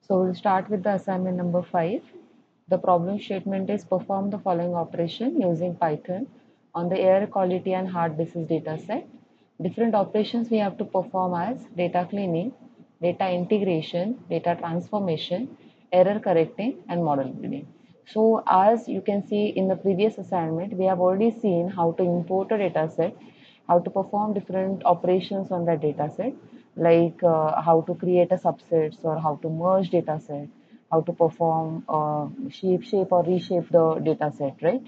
So we'll start with the assignment number 5. The problem statement is perform the following operation using Python on the air quality and hard basis data set. Different operations we have to perform as data cleaning, data integration, data transformation, error correcting, and model building. So as you can see in the previous assignment, we have already seen how to import a data set, how to perform different operations on that data set, like how to create a subsets or how to merge data set, how to perform shape or reshape the data set, right?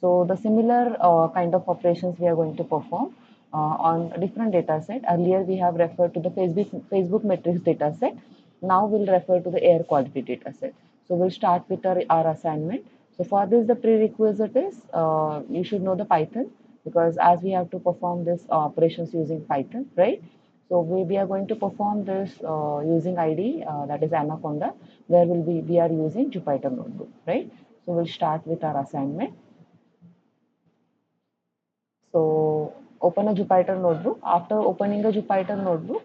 So the similar kind of operations we are going to perform on a different data set. Earlier we have referred to the Facebook metrics data set. Now we'll refer to the air quality data set. So we'll start with our assignment. So for this, the prerequisite is you should know the Python, because as we have to perform this operations using Python, right? So we are going to perform this using ID, that is Anaconda, where we are using Jupyter Notebook, right? So we'll start with our assignment. So open a Jupyter Notebook. After opening a Jupyter Notebook,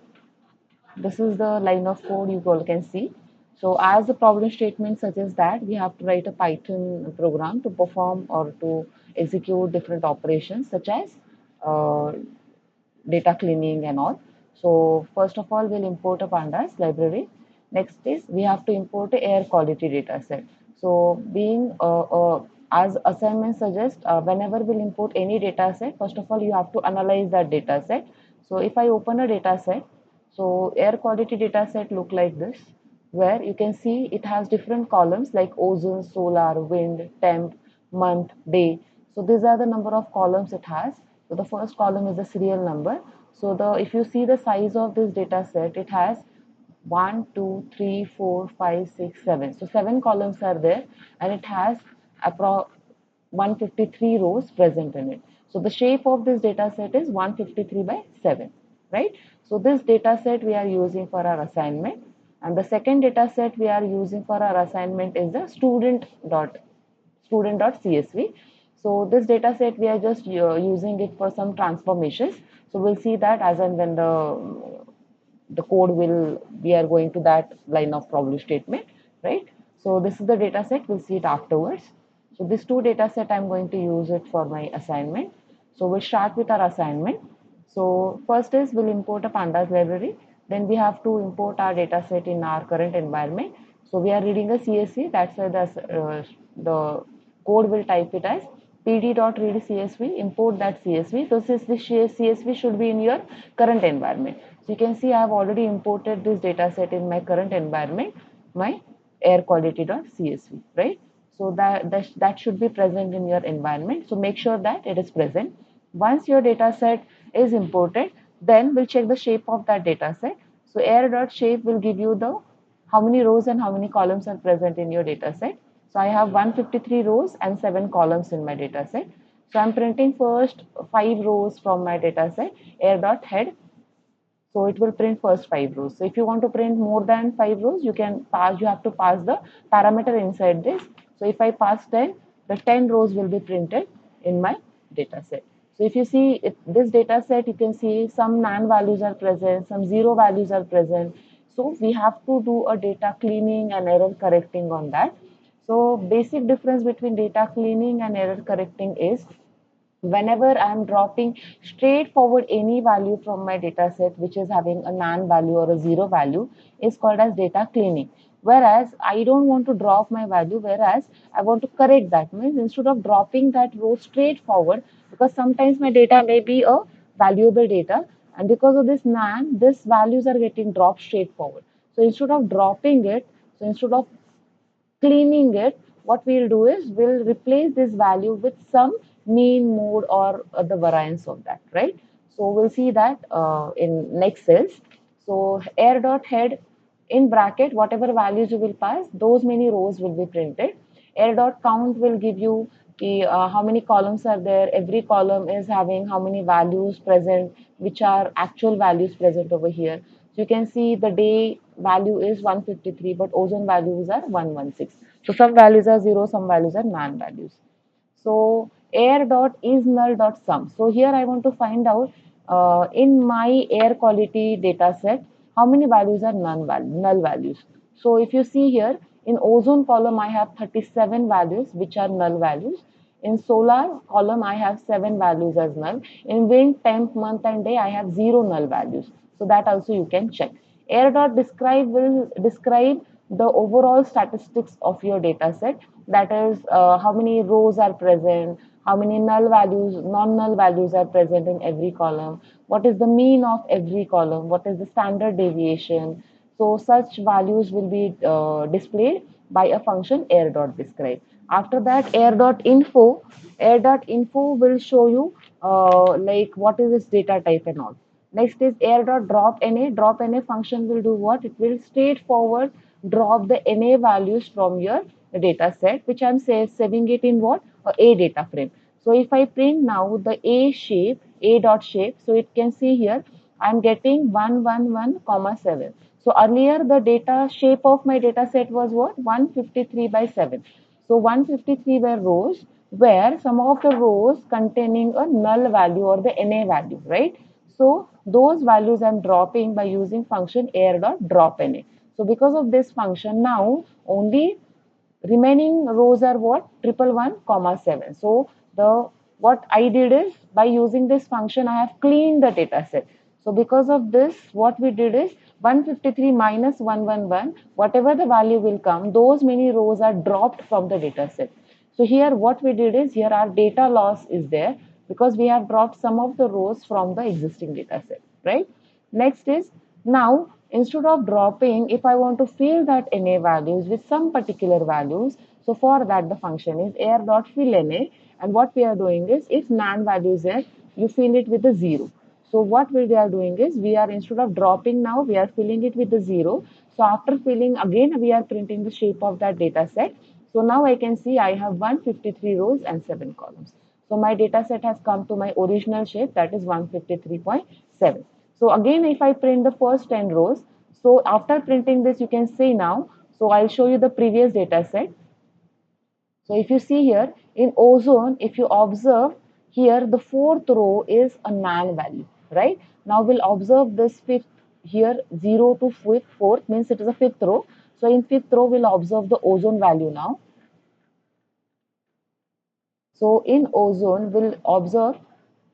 this is the line of code you all can see. So as the problem statement suggests that we have to write a Python program to perform or to execute different operations such as uh, data cleaning and all. So first of all, we'll import a pandas library. Next is we have to import a air quality data set. So being as assignment suggests, whenever we'll import any data set, first of all, you have to analyze that data set. So if I open a data set, so air quality data set look like this, where you can see it has different columns like ozone, solar, wind, temp, month, day. So these are the number of columns it has. So the first column is the serial number. So the if you see the size of this data set, it has 1, 2, 3, 4, 5, 6, 7. So 7 columns are there, and it has appro 153 rows present in it. So the shape of this data set is 153 by 7, right? So this data set we are using for our assignment, and the second data set we are using for our assignment is the student.csv. So this data set we are just using it for some transformations. So we'll see that as and when the code will we are going to that line of problem statement, right? So this is the data set, we'll see it afterwards. So this two data set I'm going to use it for my assignment. So we'll start with our assignment. So first is we'll import a pandas library, then we have to import our data set in our current environment. So we are reading a csv, that's why the code will type it as pd.read csv, import that csv. So this csv should be in your current environment. So you can see I have already imported this data set in my current environment, my air quality.csv, right? So that should be present in your environment. So make sure that it is present. Once your data set is imported, then we'll check the shape of that data set. So air.shape will give you the how many rows and how many columns are present in your data set. So I have 153 rows and 7 columns in my data set. So I'm printing first 5 rows from my data set, air.head. So it will print first 5 rows. So if you want to print more than 5 rows, you have to pass the parameter inside this. So if I pass 10, the 10 rows will be printed in my data set. So if you see this data set, you can see some non values are present, some zero values are present. So we have to do a data cleaning and error correcting on that. So basic difference between data cleaning and error correcting is whenever I'm dropping straightforward any value from my data set which is having a non value or a zero value is called as data cleaning. Whereas I don't want to drop my value, whereas I want to correct that. Means instead of dropping that row straightforward, because sometimes my data may be a valuable data, and because of this non, these values are getting dropped straightforward. So instead of dropping it, so instead of cleaning it, what we'll do is we'll replace this value with some mean mode or the variance of that, right? So we'll see that in next cells. So air dot head in bracket, whatever values you will pass, those many rows will be printed. Air dot count will give you how many columns are there. Every column is having how many values present, which are actual values present over here. So you can see the day value is 153, but ozone values are 116. So some values are 0, some values are non-values. So air dot is null dot sum. So here I want to find out in my air quality data set how many values are null values. So if you see here, in ozone column, I have 37 values, which are null values. In solar column, I have 7 values as null. In wind, temp, month and day, I have 0 null values. So that also you can check. Air dot describe will describe the overall statistics of your data set. That is, how many rows are present, how many null values, non-null values are present in every column, what is the mean of every column, what is the standard deviation. So such values will be displayed by a function air.describe. After that, air.info will show you like what is this data type and all. Next is air.drop.na. Drop.na function will do what? It will straightforward drop the NA values from your data set, which I'm saving it in what? A data frame. So if I print now the A shape, A dot shape, so it can see here, I'm getting 111, comma 7. So earlier the data shape of my data set was what? 153 by 7. So 153 were rows where some of the rows containing a null value or the NA value, right? So those values I'm dropping by using function air.drop_NA. So because of this function, now only remaining rows are what? 111, comma 7. So the what I did is by using this function, I have cleaned the data set. So because of this, what we did is 153 minus 111, whatever the value will come, those many rows are dropped from the data set. So here what we did is, here our data loss is there because we have dropped some of the rows from the existing data set, right? Next is, now instead of dropping, if I want to fill that NA values with some particular values, so for that the function is air.fill_NA, and what we are doing is, if NaN value is there, you fill it with a 0. So what we are doing is, we are, instead of dropping now, we are filling it with the 0. So after filling, again we are printing the shape of that data set. So now I can see I have 153 rows and 7 columns. So my data set has come to my original shape, that is 153.7. So again, if I print the first 10 rows, so after printing this, you can see now, so I'll show you the previous data set. So if you see here in ozone, if you observe here, the fourth row is a NaN value, right? Now we'll observe this fifth here, 0 to fourth means it is a fifth row. So in fifth row, we'll observe the ozone value now. So in ozone, we'll observe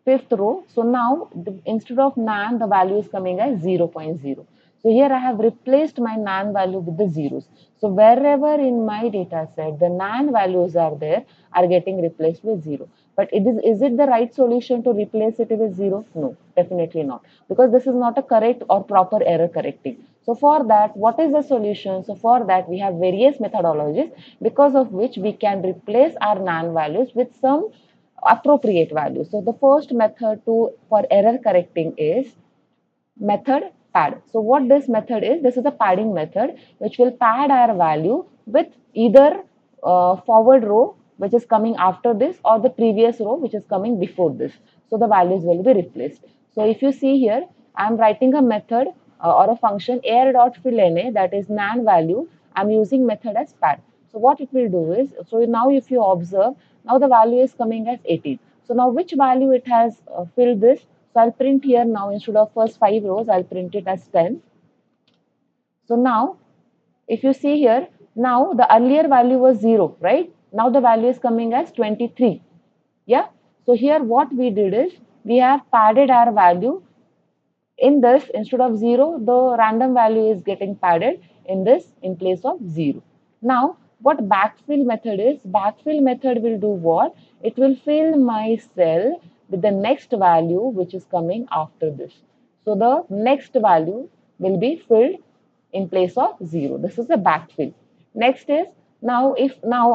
fifth row. So now instead of NaN, the value is coming as 0.0. So here I have replaced my NaN value with the zeros. So wherever in my data set the NaN values are there, are getting replaced with 0. But is it the right solution to replace it with 0? No, definitely not. Because this is not a correct or proper error correcting. So for that, what is the solution? So for that, we have various methodologies because of which we can replace our NaN values with some appropriate values. So the first method for error correcting is method pad. So what this method is, this is a padding method which will pad our value with either forward row which is coming after this or the previous row which is coming before this. So the values will be replaced. So if you see here, I am writing a method or a function air.fill_NA, that is NaN value. I am using method as pad. So what it will do is, so now if you observe, now the value is coming as 18. So now which value it has filled this? So I'll print here now, instead of first 5 rows, I'll print it as 10. So now, if you see here, now the earlier value was 0, right? Now the value is coming as 23. Yeah. So here what we did is, we have padded our value. In this, instead of 0, the random value is getting padded in this in place of 0. Now, what backfill method is? Backfill method will do what? It will fill my cell with the next value which is coming after this. So the next value will be filled in place of 0. This is a backfill. Next is, now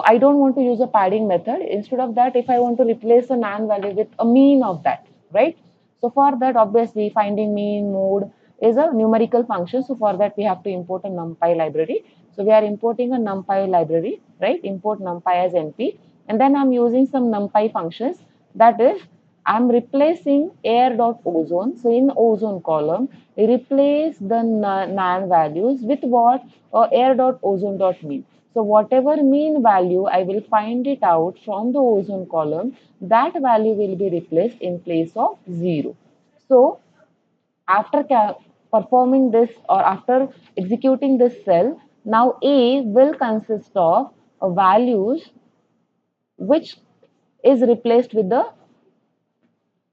I don't want to use a padding method. Instead of that, if I want to replace a NaN value with a mean of that, right? So for that, obviously finding mean mode is a numerical function. So for that, we have to import a NumPy library. So we are importing a NumPy library, right? Import NumPy as NP. And then I'm using some NumPy functions. That is, I'm replacing air.ozone. So in ozone column, replace the NaN values with what? Air.ozone.mean. So whatever mean value, I will find it out from the ozone column, that value will be replaced in place of 0. So after performing this or after executing this cell, Now A will consist of values which is replaced with the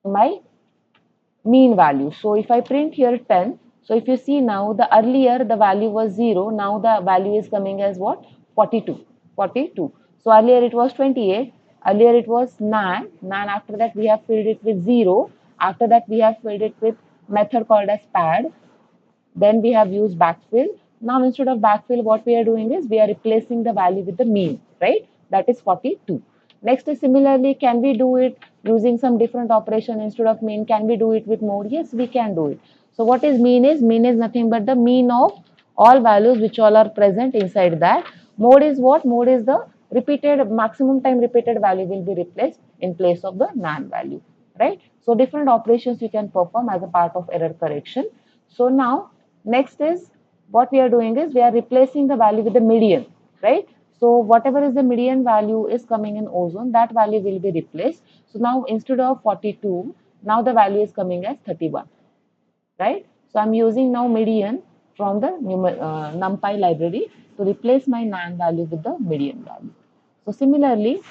my mean value. So if I print here 10, so if you see now the earlier the value was 0, now the value is coming as what? 42. 42. So earlier it was 28, earlier it was 9, 9 after that we have filled it with 0, after that we have filled it with method called as pad, then we have used backfill. Now instead of backfill, what we are doing is we are replacing the value with the mean, right? That is 42. Next is similarly, can we do it using some different operation instead of mean? Can we do it with mode? Yes, we can do it. So what is mean is? Mean is nothing but the mean of all values which all are present inside that. Mode is what? Mode is the repeated maximum time repeated value will be replaced in place of the non value, right? So different operations you can perform as a part of error correction. So now next is what we are doing is we are replacing the value with the median, right? So whatever is the median value is coming in ozone, that value will be replaced. So now instead of 42, now the value is coming as 31, right? So I'm using now median from the NumPy library to replace my nan value with the median value. So similarly,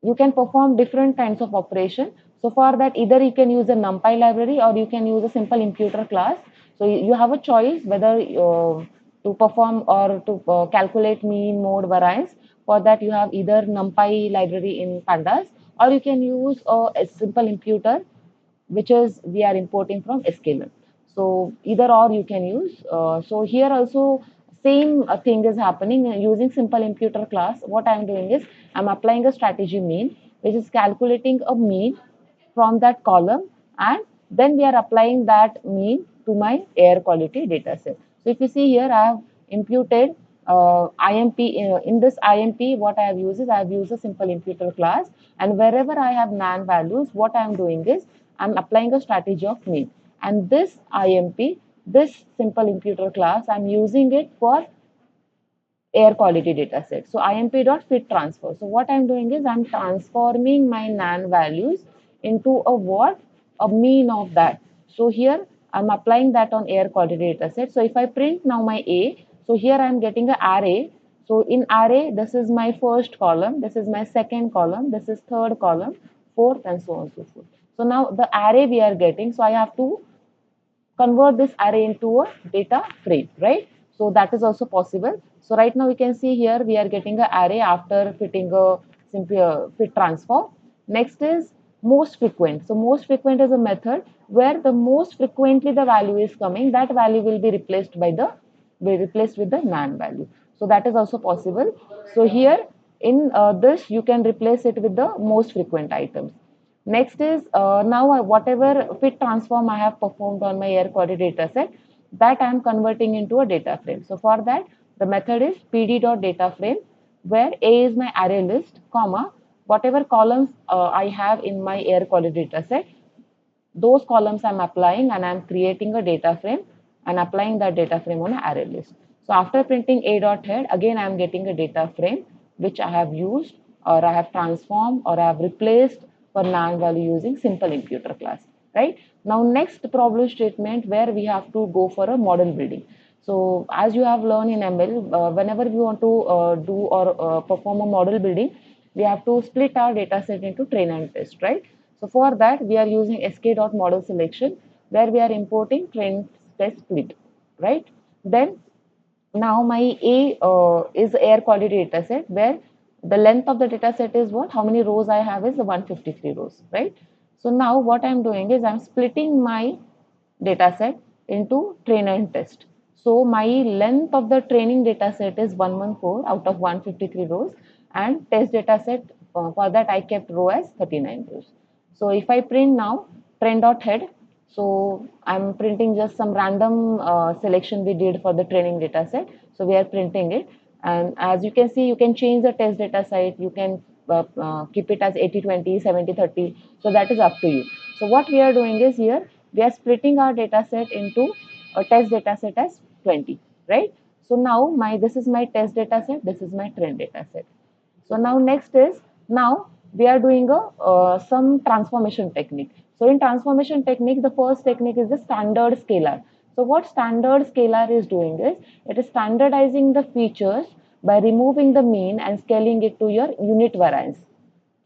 you can perform different kinds of operation. So for that, either you can use a NumPy library or you can use a simple imputer class. So you have a choice whether to perform or to calculate mean, mode, variance. For that, you have either NumPy library in pandas or you can use a simple imputer which is we are importing from sklearn. So either or you can use. So here also same thing is happening using simple imputer class. What I am doing is I am applying a strategy mean, which is calculating a mean from that column, and then we are applying that mean to my air quality data set. So if you see here, I have imputed IMP. In this IMP, what I have used is I have used a simple imputer class, and wherever I have nan values, what I am doing is I am applying a strategy of mean. And this IMP, this simple imputer class, I am using it for air quality data set. So IMP.fit transfer. So what I'm doing is I'm transforming my nan values into a what? A mean of that. So here I'm applying that on air quality data set. So if I print now my A, so here I'm getting an array. So in array, this is my first column, this is my second column, this is third column, fourth, and so on and so forth. So now the array we are getting, so I have to convert this array into a data frame, right? So that is also possible. So right now we can see here we are getting an array after fitting a simply fit transform. Next is most frequent. So most frequent is a method where the most frequently the value is coming, that value will be replaced by the be replaced with the nan value. So that is also possible. So here in this you can replace it with the most frequent items. Next is now whatever fit transform I have performed on my air quality data set, that I am converting into a data frame. So for that, the method is pd.dataFrame, where A is my array list, comma, whatever columns I have in my air quality data set, those columns I'm applying and I'm creating a data frame and applying that data frame on an array list. So after printing a dot head, again I'm getting a data frame which I have used or I have transformed or I have replaced for nan value using simple imputer class, right? Now next problem statement where we have to go for a model building. So as you have learned in ML, whenever we want to do or perform a model building, we have to split our data set into train and test, right? So for that, we are using sk.model selection where we are importing train test split, right? Then now my A is air quality data set where the length of the data set is what? How many rows I have is the 153 rows, right? So now what I'm doing is I'm splitting my data set into train and test. So my length of the training data set is 114 out of 153 rows, and test data set for that I kept row as 39 rows. So if I print now trend.head, so I'm printing just some random selection we did for the training data set. So we are printing it, and as you can see, you can change the test data set. You can keep it as 80-20, 70-30. So that is up to you. So what we are doing is here we are splitting our data set into a test data set as 20, right? So now this is my test data set, this is my trend data set. So now next is, now we are doing a some transformation technique. So in transformation technique, the first technique is the standard scalar. So what standard scalar is doing is, it is standardizing the features by removing the mean and scaling it to your unit variance.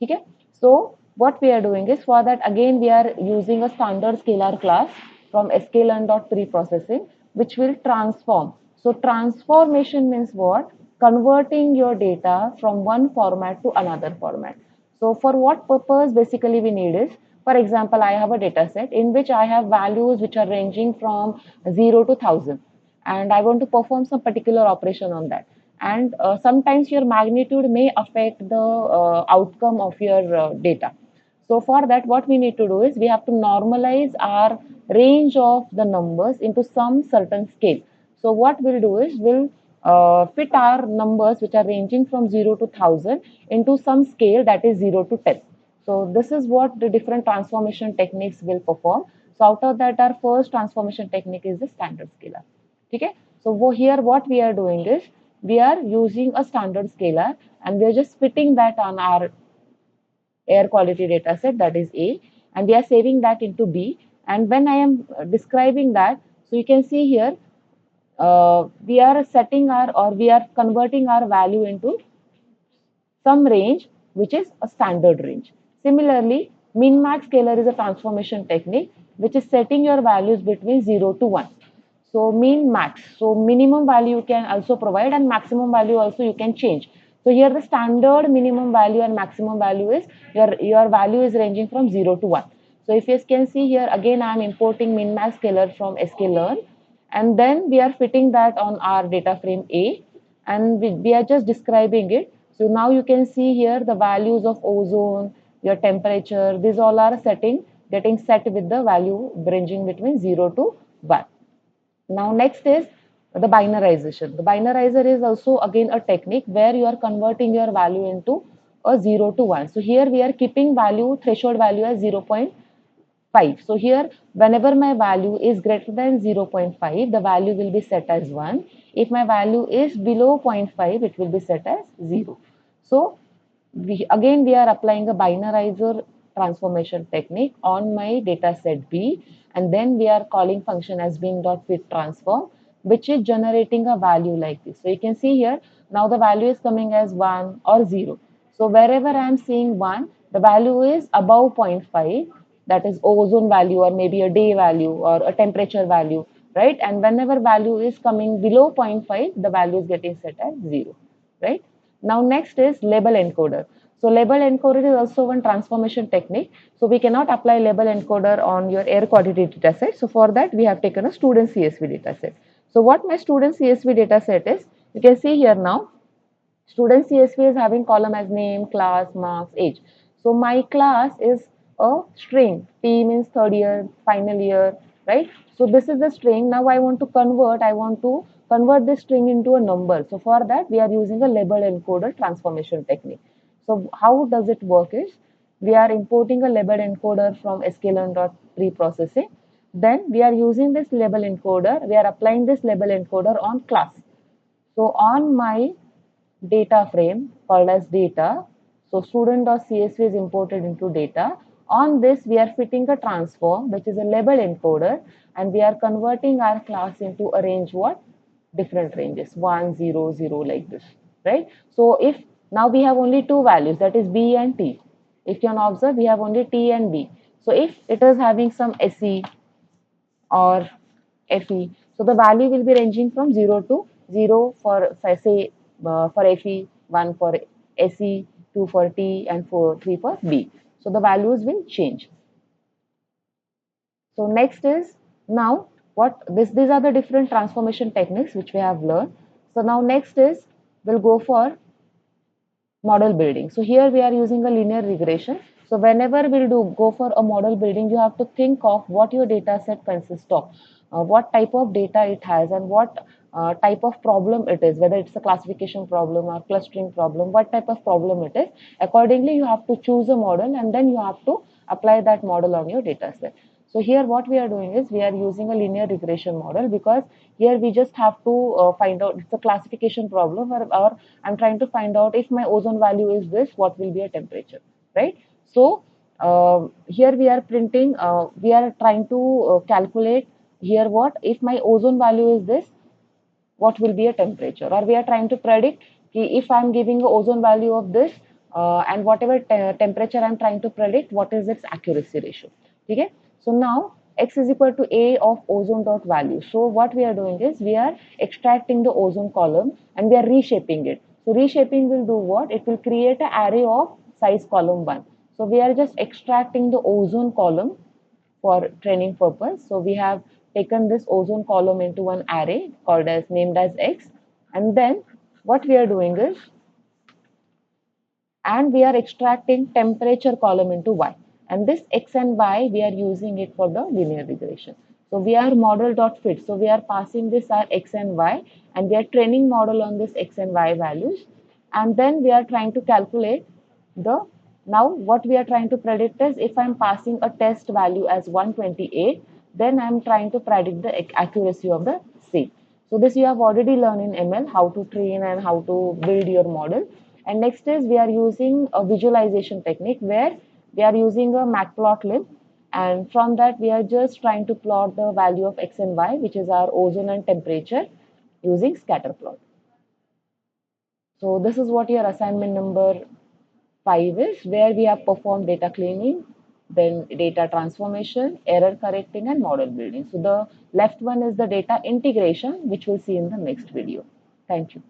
Okay? So what we are doing is, for that again we are using a standard scalar class from sklearn.preprocessing, which will transform. So transformation means what? Converting your data from one format to another format. So for what purpose basically we need is, for example, I have a data set in which I have values which are ranging from 0 to 1000, and I want to perform some particular operation on that. And sometimes your magnitude may affect the outcome of your data. So for that, what we need to do is, we have to normalize our range of the numbers into some certain scale. So what we'll do is, we'll fit our numbers which are ranging from 0 to 1000 into some scale that is 0 to 10. So this is what the different transformation techniques will perform. So out of that, our first transformation technique is the standard scalar. Okay? So here what we are doing is, we are using a standard scalar and we are just fitting that on our air quality data set, that is A, and we are saving that into B. And when I am describing that, so you can see here, we are setting our, or we are converting our value into some range which is a standard range. Similarly, min-max scalar is a transformation technique which is setting your values between 0 to 1. So mean max. So minimum value you can also provide, and maximum value also you can change. So here the standard minimum value and maximum value is, your value is ranging from 0 to 1. So if you can see here, again I am importing min max scalar from sklearn, and then we are fitting that on our data frame A, and we are just describing it. So now you can see here the values of ozone, your temperature, these all are getting set with the value ranging between 0 to 1. Now next is the binarization. The binarizer is also again a technique where you are converting your value into a 0 to 1. So here we are keeping value, threshold value as 0.5. So here whenever my value is greater than 0.5, the value will be set as 1. If my value is below zero point 0.5, it will be set as 0. So we are applying a binarizer transformation technique on my data set B, and then we are calling function as bin.fit transform, which is generating a value like this. So you can see here, now the value is coming as 1 or 0. So wherever I am seeing 1, the value is above zero point 0.5, that is ozone value or maybe a day value or a temperature value, right? And whenever value is coming below zero point 0.5, the value is getting set as 0, right? Now next is label encoder. So label encoder is also one transformation technique. So we cannot apply label encoder on your air quality dataset. So for that we have taken a student CSV dataset. So what my student CSV dataset is, you can see here now, student CSV is having column as name, class, marks, age. So my class is a string. T means third year, final year, right? So this is the string. Now I want to convert this string into a number. So for that we are using a label encoder transformation technique. So how does it work is, we are importing a label encoder from sklearn.preprocessing. Then we are using this label encoder, we are applying this label encoder on class. So on my data frame called as data. So student.csv is imported into data. On this, we are fitting a transform, which is a label encoder, and we are converting our class into a range what? Different ranges, 1, 0, 0, like this, right? So if now we have only two values, that is B and T. If you can observe, we have only T and B. So if it is having some SE or FE. So the value will be ranging from 0 to 0 for say for FE, 1 for SE, 2 for T, and 3 for B. So the values will change. So next is, now what this these are the different transformation techniques which we have learned. So now next is, we'll go for model building. So here we are using a linear regression. So whenever we'll go for a model building, you have to think of what your data set consists of, what type of data it has, and what type of problem it is, whether it's a classification problem or clustering problem, what type of problem it is. Accordingly, you have to choose a model and then you have to apply that model on your data set. So here what we are doing is, we are using a linear regression model, because here we just have to find out, it's a classification problem, or I'm trying to find out if my ozone value is this, what will be a temperature, right? So here we are we are trying to calculate Here what? If my ozone value is this, what will be a temperature? Or we are trying to predict if I'm giving a ozone value of this and whatever temperature I'm trying to predict, what is its accuracy ratio? Okay. So now x is equal to a of ozone dot value. So what we are doing is we are extracting the ozone column and we are reshaping it. So reshaping will do what? It will create an array of size column 1. So we are just extracting the ozone column for training purpose. So we have taken this ozone column into one array called as named as X, and then what we are doing is, and we are extracting temperature column into Y, and this X and Y we are using it for the linear regression. So we are model dot fit. So we are passing this our X and Y, and we are training model on this X and Y values, and then we are trying to calculate the, now what we are trying to predict is if I'm passing a test value as 128, then I'm trying to predict the accuracy of the C. So this you have already learned in ML, how to train and how to build your model. And next is we are using a visualization technique where we are using a matplotlib, and from that we are just trying to plot the value of X and Y, which is our ozone and temperature, using scatter plot. So this is what your assignment number 5 is, where we have performed data cleaning, then data transformation, error correcting, and model building. So the left one is the data integration, which we'll see in the next video. Thank you.